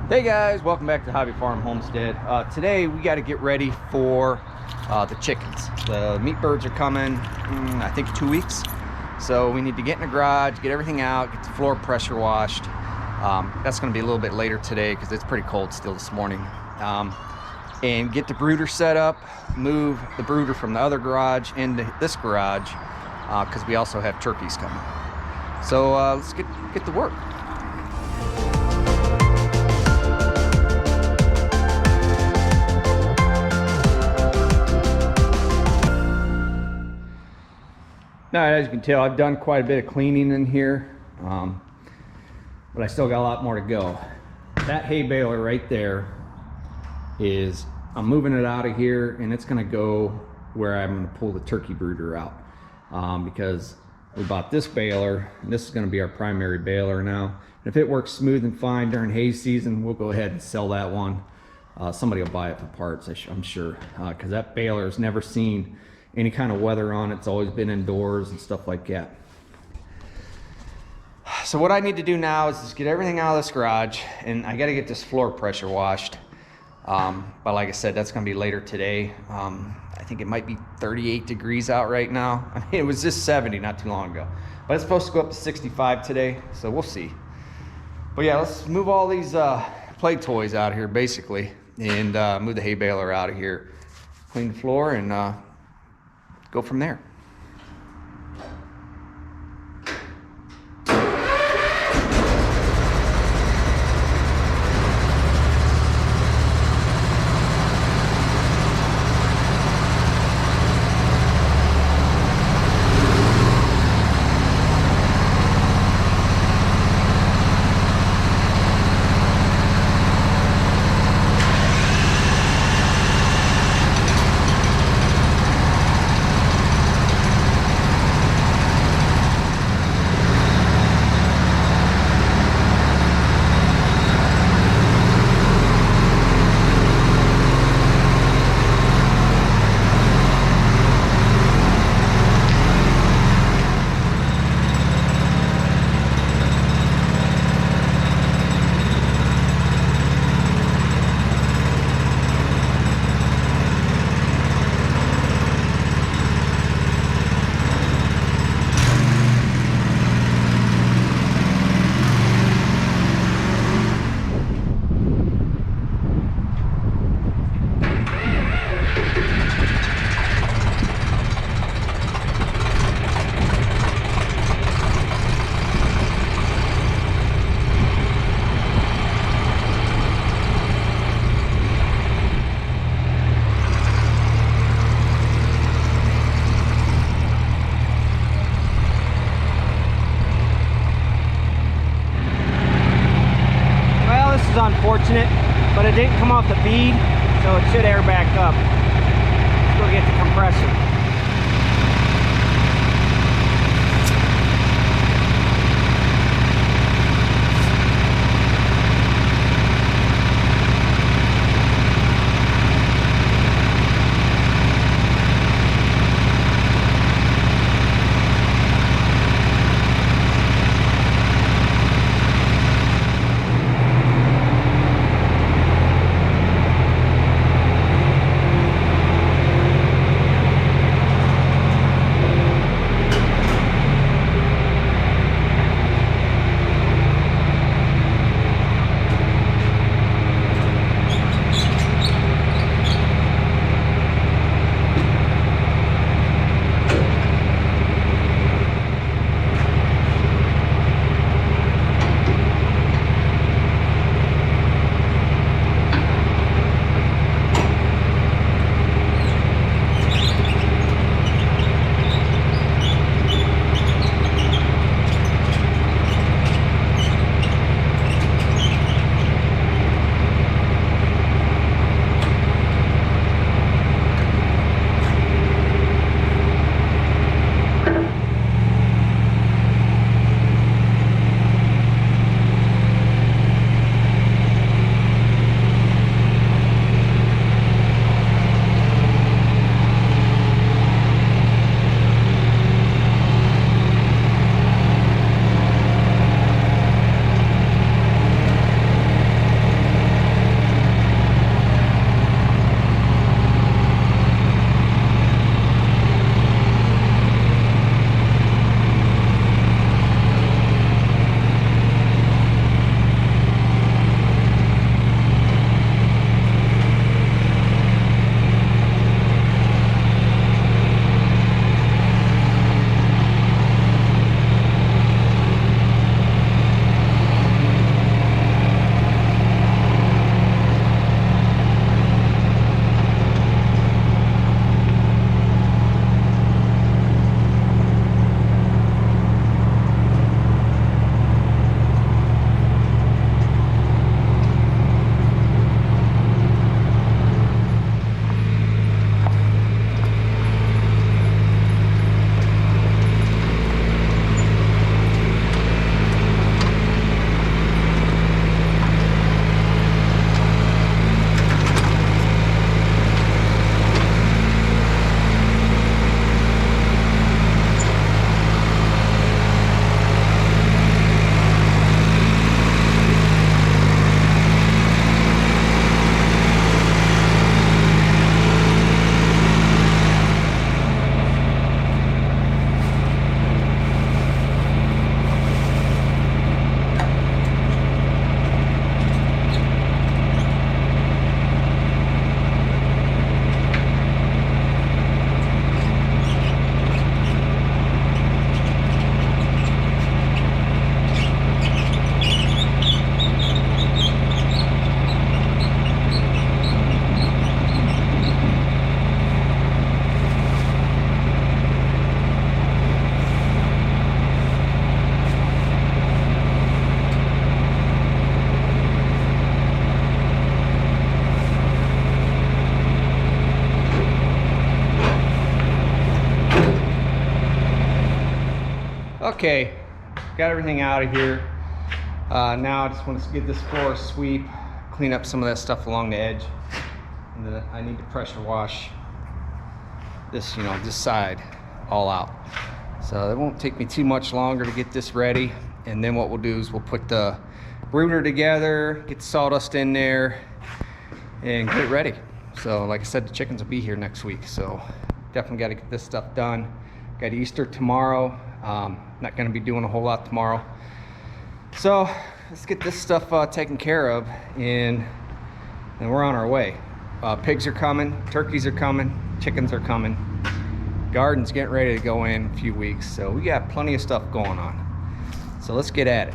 Hey guys, welcome back to Hobby Farm Homestead. Today we got to get ready for the chickens. The meat birds are coming, I think 2 weeks. So we need to get in the garage, get everything out, get the floor pressure washed. That's going to be a little bit later today because it's pretty cold still this morning. And get the brooder set up, move the brooder from the other garage into this garage because we also have turkeys coming. So let's get to work. Now, as you can tell, I've done quite a bit of cleaning in here, but I still got a lot more to go. That hay baler right there is, I'm moving it out of here, and it's gonna go where I'm gonna pull the turkey brooder out, because we bought this baler, and this is gonna be our primary baler now. And if it works smooth and fine during hay season, we'll go ahead and sell that one. Somebody will buy it for parts, I'm sure, because that baler has never seen any kind of weather on it. It's always been indoors and stuff like that. So what I need to do now is just get everything out of this garage, and I got to get this floor pressure washed. But like I said, that's going to be later today. I think it might be 38 degrees out right now. I mean, it was just 70 not too long ago, but it's supposed to go up to 65 today, so we'll see. But yeah, let's move all these play toys out of here basically, and move the hay baler out of here, clean the floor, and go from there. Unfortunate, but it didn't come off the bead, so it should air back up. Let's go get the compressor. Okay, got everything out of here. Now I just want to give this floor a sweep, clean up some of that stuff along the edge, and then I need to pressure wash this, this side all out. So it won't take me too much longer to get this ready, and then what we'll do is we'll put the brooder together, get the sawdust in there, and get it ready. So like I said, the chickens will be here next week, so definitely got to get this stuff done. Got Easter tomorrow. Not going to be doing a whole lot tomorrow, so let's get this stuff taken care of, and we're on our way. Pigs are coming, turkeys are coming, chickens are coming, garden's getting ready to go in a few weeks, so we got plenty of stuff going on. So let's get at it.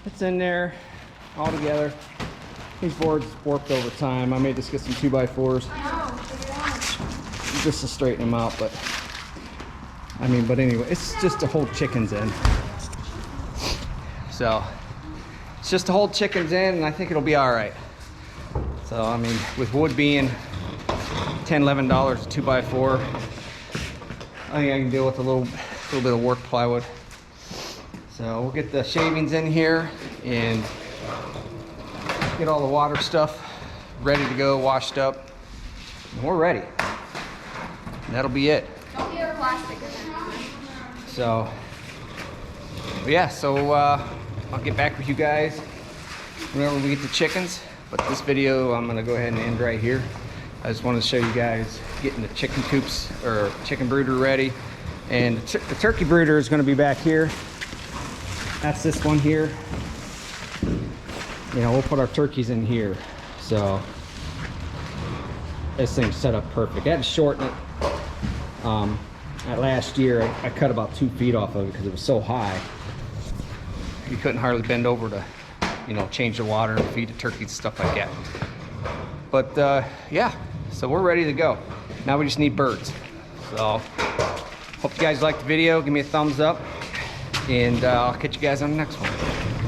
It's in there all together. These boards warped over time. I may just get some 2x4s just to straighten them out, but anyway, it's just to hold chickens in. So it's just to hold chickens in, and I think it'll be all right. So with wood being $10, $11 a 2x4, I think I can deal with a little bit of warped plywood. So we'll get the shavings in here and get all the water stuff ready to go, washed up, and we're ready. And that'll be it. Don't get plastic in there. So, yeah, I'll get back with you guys whenever we get the chickens. But this video, I'm gonna go ahead and end right here. I just wanted to show you guys getting the chicken coops or chicken brooder ready. And the turkey brooder is gonna be back here. That's this one here. We'll put our turkeys in here. So this thing's set up perfect. I had to shorten it. Last year I cut about 2 feet off of it because it was so high. You couldn't hardly bend over to, change the water and feed the turkeys and stuff like that. But yeah, so we're ready to go. Now we just need birds. So hope you guys liked the video. Give me a thumbs up, and I'll catch you guys on the next one.